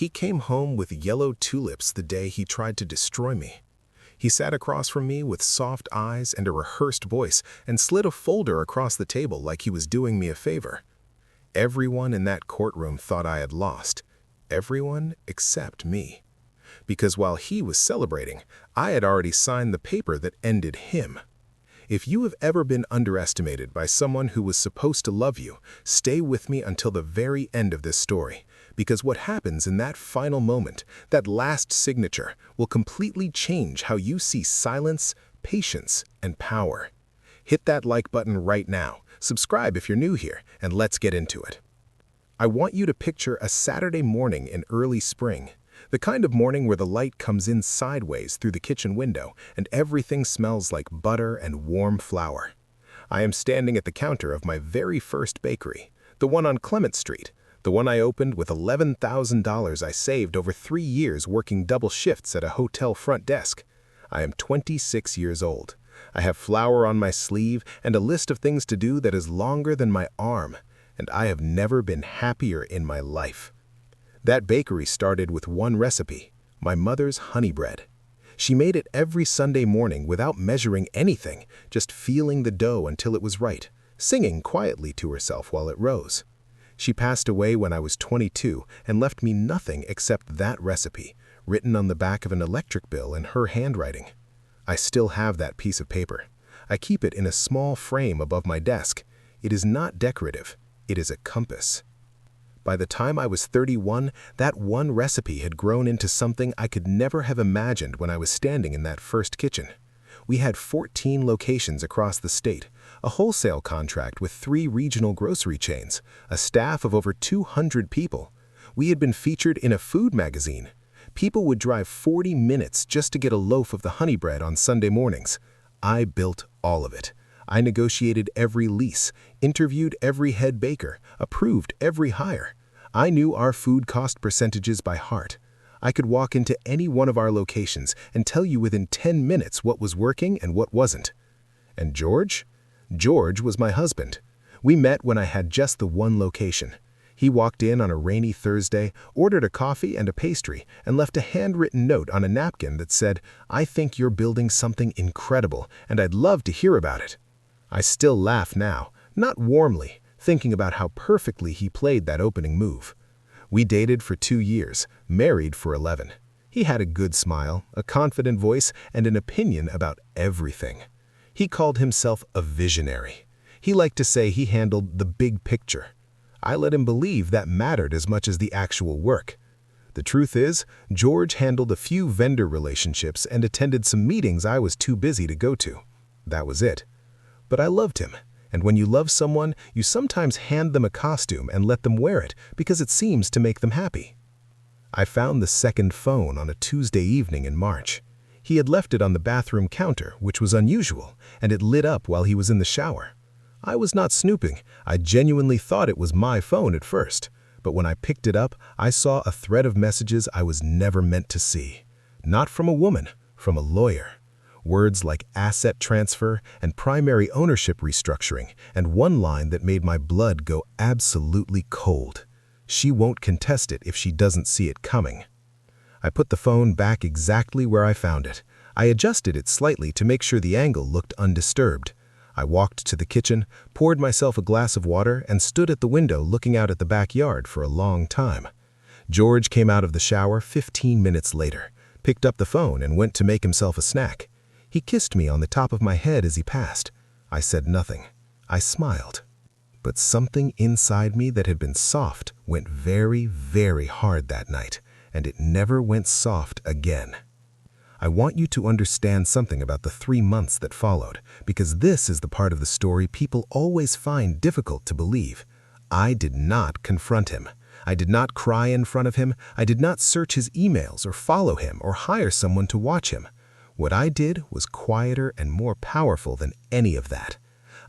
He came home with yellow tulips the day he tried to destroy me. He sat across from me with soft eyes and a rehearsed voice and slid a folder across the table like he was doing me a favor. Everyone in that courtroom thought I had lost. Everyone except me. Because while he was celebrating, I had already signed the paper that ended him. If you have ever been underestimated by someone who was supposed to love you, stay with me until the very end of this story, because what happens in that final moment, that last signature, will completely change how you see silence, patience, and power. Hit that like button right now, subscribe if you're new here, and let's get into it. I want you to picture a Saturday morning in early spring. The kind of morning where the light comes in sideways through the kitchen window and everything smells like butter and warm flour. I am standing at the counter of my very first bakery, the one on Clement Street, the one I opened with $11,000 I saved over 3 years working double shifts at a hotel front desk. I am 26 years old. I have flour on my sleeve and a list of things to do that is longer than my arm, and I have never been happier in my life. That bakery started with one recipe, my mother's honey bread. She made it every Sunday morning without measuring anything, just feeling the dough until it was right, singing quietly to herself while it rose. She passed away when I was 22 and left me nothing except that recipe, written on the back of an electric bill in her handwriting. I still have that piece of paper. I keep it in a small frame above my desk. It is not decorative. It is a compass. By the time I was 31, that one recipe had grown into something I could never have imagined when I was standing in that first kitchen. We had 14 locations across the state, a wholesale contract with 3 regional grocery chains, a staff of over 200 people. We had been featured in a food magazine. People would drive 40 minutes just to get a loaf of the honey bread on Sunday mornings. I built all of it. I negotiated every lease, interviewed every head baker, approved every hire. I knew our food cost percentages by heart. I could walk into any one of our locations and tell you within 10 minutes what was working and what wasn't. And George? George was my husband. We met when I had just the one location. He walked in on a rainy Thursday, ordered a coffee and a pastry, and left a handwritten note on a napkin that said, "I think you're building something incredible, and I'd love to hear about it." I still laugh now, not warmly, thinking about how perfectly he played that opening move. We dated for 2 years, married for 11. He had a good smile, a confident voice, and an opinion about everything. He called himself a visionary. He liked to say he handled the big picture. I let him believe that mattered as much as the actual work. The truth is, George handled a few vendor relationships and attended some meetings I was too busy to go to. That was it. But I loved him, and when you love someone, you sometimes hand them a costume and let them wear it because it seems to make them happy. I found the second phone on a Tuesday evening in March. He had left it on the bathroom counter, which was unusual, and it lit up while he was in the shower. I was not snooping. I genuinely thought it was my phone at first, but when I picked it up, I saw a thread of messages I was never meant to see. Not from a woman, from a lawyer. Words like asset transfer and primary ownership restructuring, and one line that made my blood go absolutely cold. She won't contest it if she doesn't see it coming. I put the phone back exactly where I found it. I adjusted it slightly to make sure the angle looked undisturbed. I walked to the kitchen, poured myself a glass of water, and stood at the window looking out at the backyard for a long time. George came out of the shower 15 minutes later, picked up the phone, and went to make himself a snack. He kissed me on the top of my head as he passed. I said nothing. I smiled. But something inside me that had been soft went very, very hard that night, and it never went soft again. I want you to understand something about the 3 months that followed, because this is the part of the story people always find difficult to believe. I did not confront him. I did not cry in front of him. I did not search his emails or follow him or hire someone to watch him. What I did was quieter and more powerful than any of that.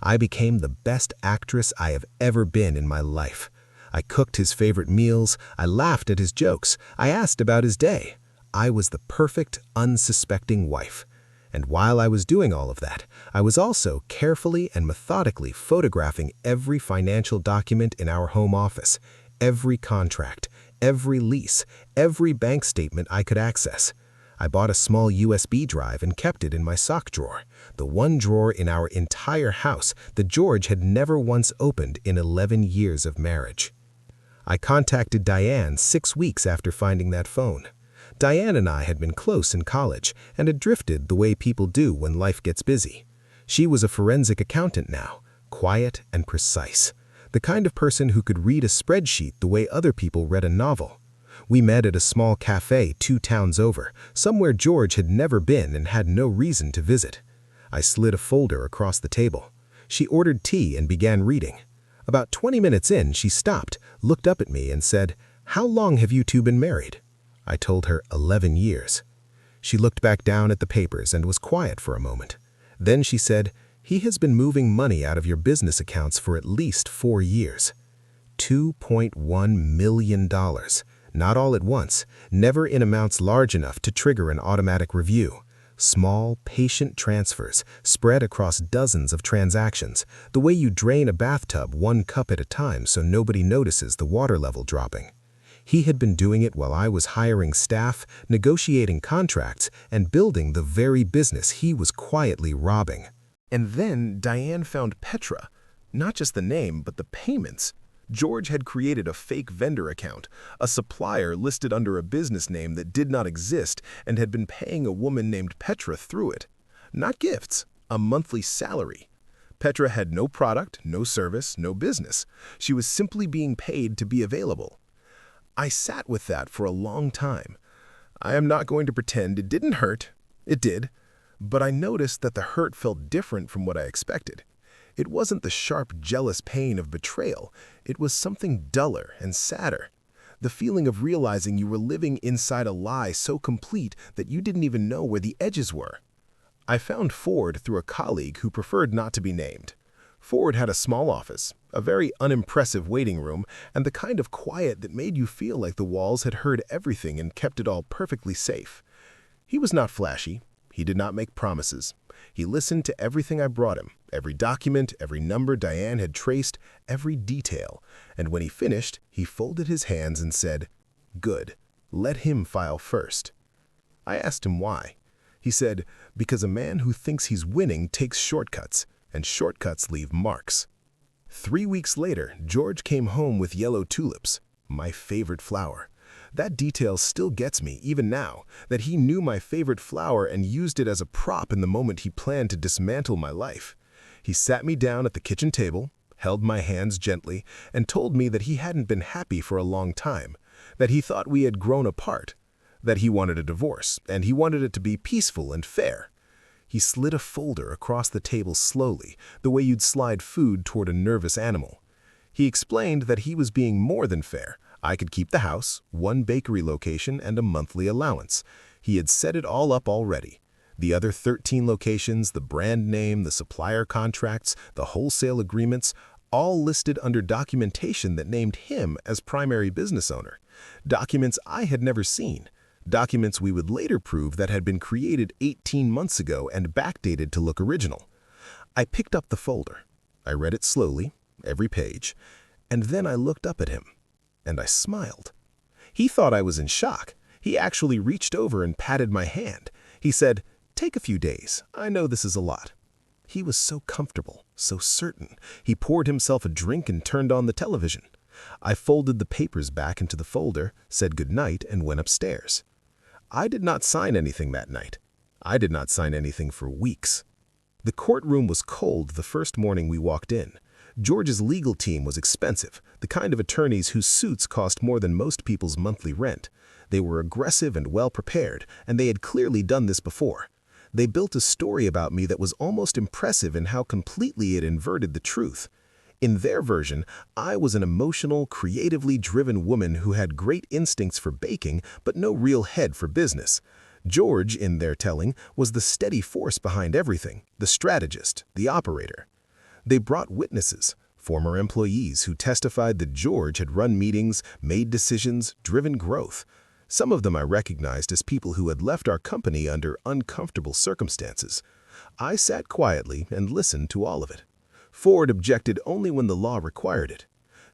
I became the best actress I have ever been in my life. I cooked his favorite meals. I laughed at his jokes. I asked about his day. I was the perfect, unsuspecting wife. And while I was doing all of that, I was also carefully and methodically photographing every financial document in our home office, every contract, every lease, every bank statement I could access. I bought a small USB drive and kept it in my sock drawer, the one drawer in our entire house that George had never once opened in 11 years of marriage. I contacted Diane 6 weeks after finding that phone. Diane and I had been close in college and had drifted the way people do when life gets busy. She was a forensic accountant now, quiet and precise, the kind of person who could read a spreadsheet the way other people read a novel. We met at a small cafe 2 towns over, somewhere George had never been and had no reason to visit. I slid a folder across the table. She ordered tea and began reading. About 20 minutes in, she stopped, looked up at me and said, "How long have you two been married?" I told her 11 years. She looked back down at the papers and was quiet for a moment. Then she said, "He has been moving money out of your business accounts for at least 4 years. $2.1 million. Not all at once, never in amounts large enough to trigger an automatic review. Small, patient transfers spread across dozens of transactions, the way you drain a bathtub 1 cup at a time so nobody notices the water level dropping. He had been doing it while I was hiring staff, negotiating contracts, and building the very business he was quietly robbing." And then Diane found Petra, not just the name, but the payments. George had created a fake vendor account, a supplier listed under a business name that did not exist, and had been paying a woman named Petra through it. Not gifts, a monthly salary. Petra had no product, no service, no business. She was simply being paid to be available. I sat with that for a long time. I am not going to pretend it didn't hurt. It did. But I noticed that the hurt felt different from what I expected. It wasn't the sharp, jealous pain of betrayal. It was something duller and sadder. The feeling of realizing you were living inside a lie so complete that you didn't even know where the edges were. I found Ford through a colleague who preferred not to be named. Ford had a small office, a very unimpressive waiting room, and the kind of quiet that made you feel like the walls had heard everything and kept it all perfectly safe. He was not flashy. He did not make promises. He listened to everything I brought him, every document, every number Diane had traced, every detail, and when he finished, he folded his hands and said, "Good, let him file first." I asked him why. He said, "Because a man who thinks he's winning takes shortcuts, and shortcuts leave marks." 3 weeks later, George came home with yellow tulips, my favorite flower. That detail still gets me, even now, that he knew my favorite flower and used it as a prop in the moment he planned to dismantle my life. He sat me down at the kitchen table, held my hands gently, and told me that he hadn't been happy for a long time, that he thought we had grown apart, that he wanted a divorce, and he wanted it to be peaceful and fair. He slid a folder across the table slowly, the way you'd slide food toward a nervous animal. He explained that he was being more than fair. I could keep the house, 1 bakery location, and a monthly allowance. He had set it all up already. The other 13 locations, the brand name, the supplier contracts, the wholesale agreements, all listed under documentation that named him as primary business owner. Documents I had never seen. Documents we would later prove that had been created 18 months ago and backdated to look original. I picked up the folder. I read it slowly, every page, and then I looked up at him. And I smiled. He thought I was in shock. He actually reached over and patted my hand. He said, "Take a few days. I know this is a lot." He was so comfortable, so certain. He poured himself a drink and turned on the television. I folded the papers back into the folder, said goodnight, and went upstairs. I did not sign anything that night. I did not sign anything for weeks. The courtroom was cold the first morning we walked in. George's legal team was expensive, the kind of attorneys whose suits cost more than most people's monthly rent. They were aggressive and well-prepared, and they had clearly done this before. They built a story about me that was almost impressive in how completely it inverted the truth. In their version, I was an emotional, creatively driven woman who had great instincts for baking but no real head for business. George, in their telling, was the steady force behind everything, the strategist, the operator. They brought witnesses, former employees who testified that George had run meetings, made decisions, driven growth. Some of them I recognized as people who had left our company under uncomfortable circumstances. I sat quietly and listened to all of it. Ford objected only when the law required it.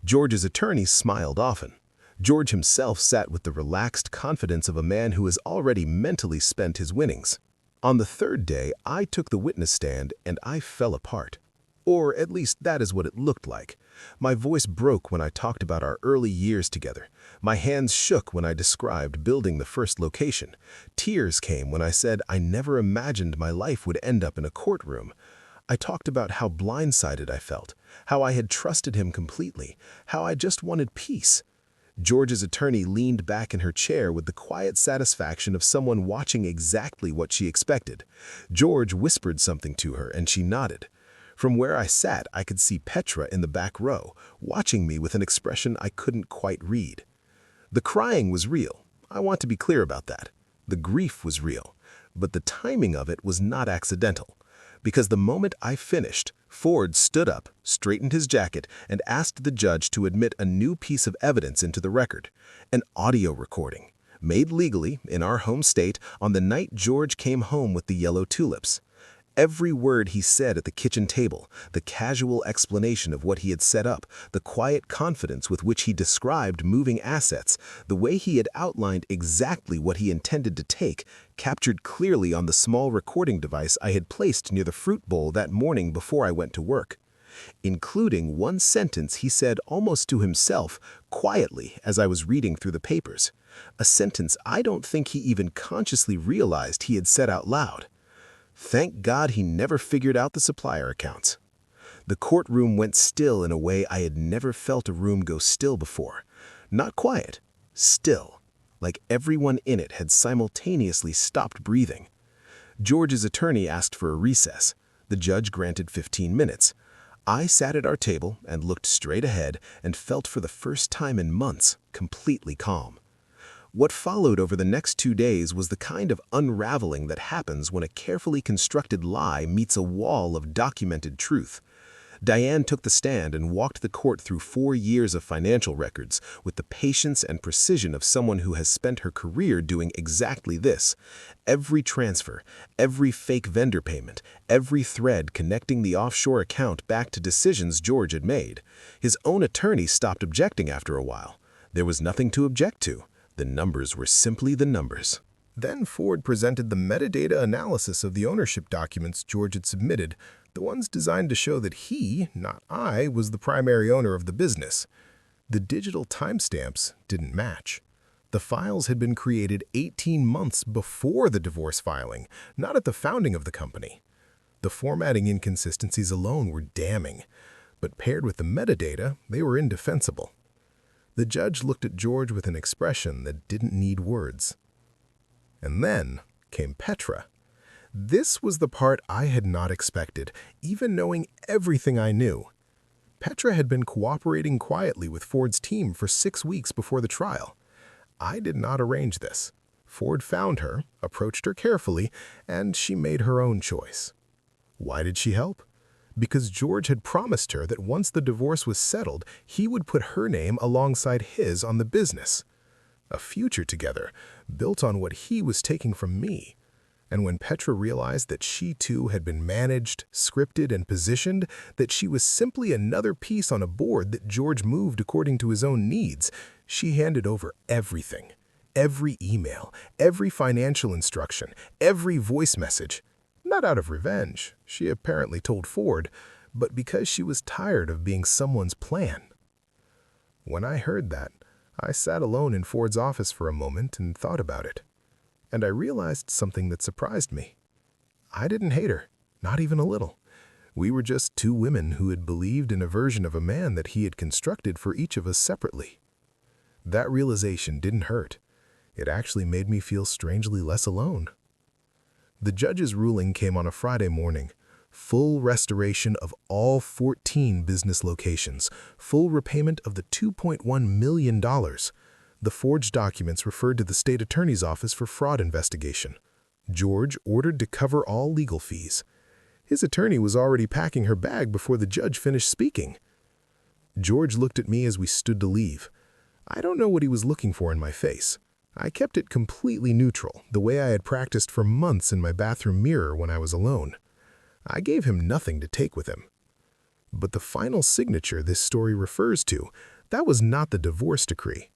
George's attorneys smiled often. George himself sat with the relaxed confidence of a man who has already mentally spent his winnings. On the third day, I took the witness stand and I fell apart. Or at least that is what it looked like. My voice broke when I talked about our early years together. My hands shook when I described building the first location. Tears came when I said I never imagined my life would end up in a courtroom. I talked about how blindsided I felt, how I had trusted him completely, how I just wanted peace. George's attorney leaned back in her chair with the quiet satisfaction of someone watching exactly what she expected. George whispered something to her and she nodded. From where I sat, I could see Petra in the back row, watching me with an expression I couldn't quite read. The crying was real. I want to be clear about that. The grief was real. But the timing of it was not accidental. Because the moment I finished, Ford stood up, straightened his jacket, and asked the judge to admit a new piece of evidence into the record, an audio recording, made legally in our home state on the night George came home with the yellow tulips. Every word he said at the kitchen table, the casual explanation of what he had set up, the quiet confidence with which he described moving assets, the way he had outlined exactly what he intended to take, captured clearly on the small recording device I had placed near the fruit bowl that morning before I went to work. Including one sentence he said almost to himself, quietly, as I was reading through the papers. A sentence I don't think he even consciously realized he had said out loud. Thank God he never figured out the supplier accounts. The courtroom went still in a way I had never felt a room go still before. Not quiet, still, like everyone in it had simultaneously stopped breathing. George's attorney asked for a recess. The judge granted 15 minutes. I sat at our table and looked straight ahead and felt for the first time in months completely calm. What followed over the next 2 days was the kind of unraveling that happens when a carefully constructed lie meets a wall of documented truth. Diane took the stand and walked the court through 4 years of financial records with the patience and precision of someone who has spent her career doing exactly this. Every transfer, every fake vendor payment, every thread connecting the offshore account back to decisions George had made. His own attorney stopped objecting after a while. There was nothing to object to. The numbers were simply the numbers. Then Ford presented the metadata analysis of the ownership documents George had submitted, the ones designed to show that he, not I, was the primary owner of the business. The digital timestamps didn't match. The files had been created 18 months before the divorce filing, not at the founding of the company. The formatting inconsistencies alone were damning, but paired with the metadata, they were indefensible. The judge looked at George with an expression that didn't need words. And then came Petra. This was the part I had not expected, even knowing everything I knew. Petra had been cooperating quietly with Ford's team for 6 weeks before the trial. I did not arrange this. Ford found her, approached her carefully, and she made her own choice. Why did she help? Because George had promised her that once the divorce was settled, he would put her name alongside his on the business. A future together, built on what he was taking from me. And when Petra realized that she too had been managed, scripted, and positioned, that she was simply another piece on a board that George moved according to his own needs, she handed over everything. Every email, every financial instruction, every voice message. Not out of revenge, she apparently told Ford, but because she was tired of being someone's plan. When I heard that, I sat alone in Ford's office for a moment and thought about it. And I realized something that surprised me. I didn't hate her, not even a little. We were just 2 women who had believed in a version of a man that he had constructed for each of us separately. That realization didn't hurt. It actually made me feel strangely less alone. The judge's ruling came on a Friday morning. Full restoration of all 14 business locations, full repayment of the $2.1 million. The forged documents referred to the state attorney's office for fraud investigation. George ordered to cover all legal fees. His attorney was already packing her bag before the judge finished speaking. George looked at me as we stood to leave. I don't know what he was looking for in my face. I kept it completely neutral, the way I had practiced for months in my bathroom mirror when I was alone. I gave him nothing to take with him. But the final signature this story refers to, that was not the divorce decree.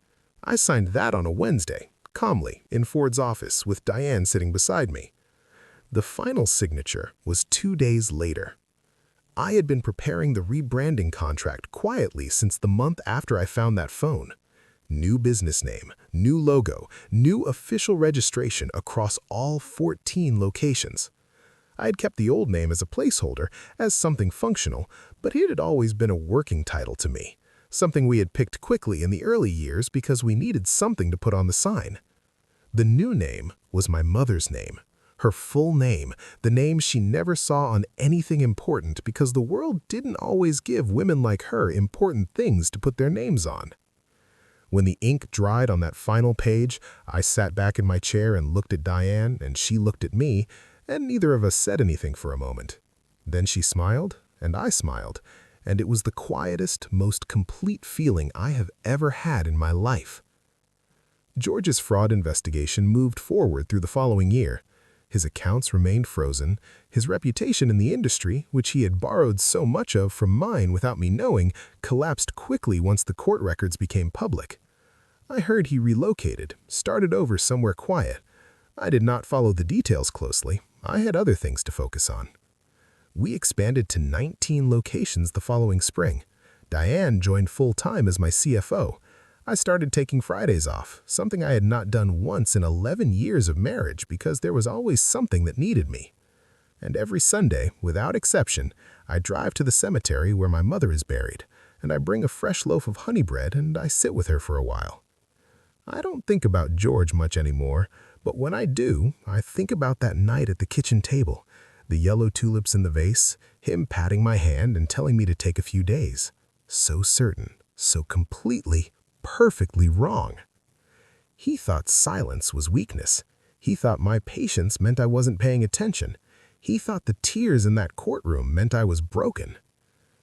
I signed that on a Wednesday, calmly, in Ford's office with Diane sitting beside me. The final signature was 2 days later. I had been preparing the rebranding contract quietly since the month after I found that phone. New business name, new logo, new official registration across all 14 locations. I had kept the old name as a placeholder, as something functional, but it had always been a working title to me, something we had picked quickly in the early years because we needed something to put on the sign. The new name was my mother's name, her full name, the name she never saw on anything important because the world didn't always give women like her important things to put their names on. When the ink dried on that final page, I sat back in my chair and looked at Diane, and she looked at me, and neither of us said anything for a moment. Then she smiled, and I smiled, and it was the quietest, most complete feeling I have ever had in my life. George's fraud investigation moved forward through the following year. His accounts remained frozen. His reputation in the industry, which he had borrowed so much of from mine without me knowing, collapsed quickly once the court records became public. I heard he relocated, started over somewhere quiet. I did not follow the details closely. I had other things to focus on. We expanded to 19 locations the following spring. Diane joined full-time as my CFO. I started taking Fridays off, something I had not done once in 11 years of marriage because there was always something that needed me. And every Sunday, without exception, I drive to the cemetery where my mother is buried, and I bring a fresh loaf of honey bread and I sit with her for a while. I don't think about George much anymore, but when I do, I think about that night at the kitchen table, the yellow tulips in the vase, him patting my hand and telling me to take a few days. So certain, so completely, perfectly wrong. He thought silence was weakness. He thought my patience meant I wasn't paying attention. He thought the tears in that courtroom meant I was broken.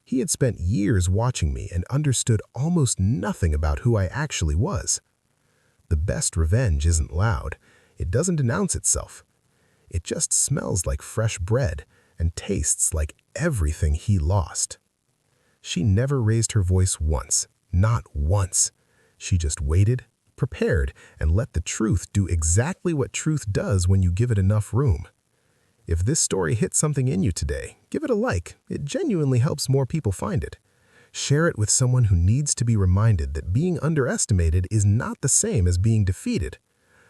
He had spent years watching me and understood almost nothing about who I actually was. The best revenge isn't loud. It doesn't announce itself. It just smells like fresh bread and tastes like everything he lost. She never raised her voice once, not once. She just waited, prepared, and let the truth do exactly what truth does when you give it enough room. If this story hit something in you today, give it a like. It genuinely helps more people find it. Share it with someone who needs to be reminded that being underestimated is not the same as being defeated.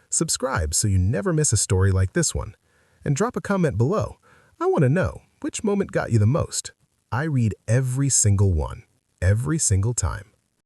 Subscribe so you never miss a story like this one. And drop a comment below. I want to know, which moment got you the most? I read every single one, every single time.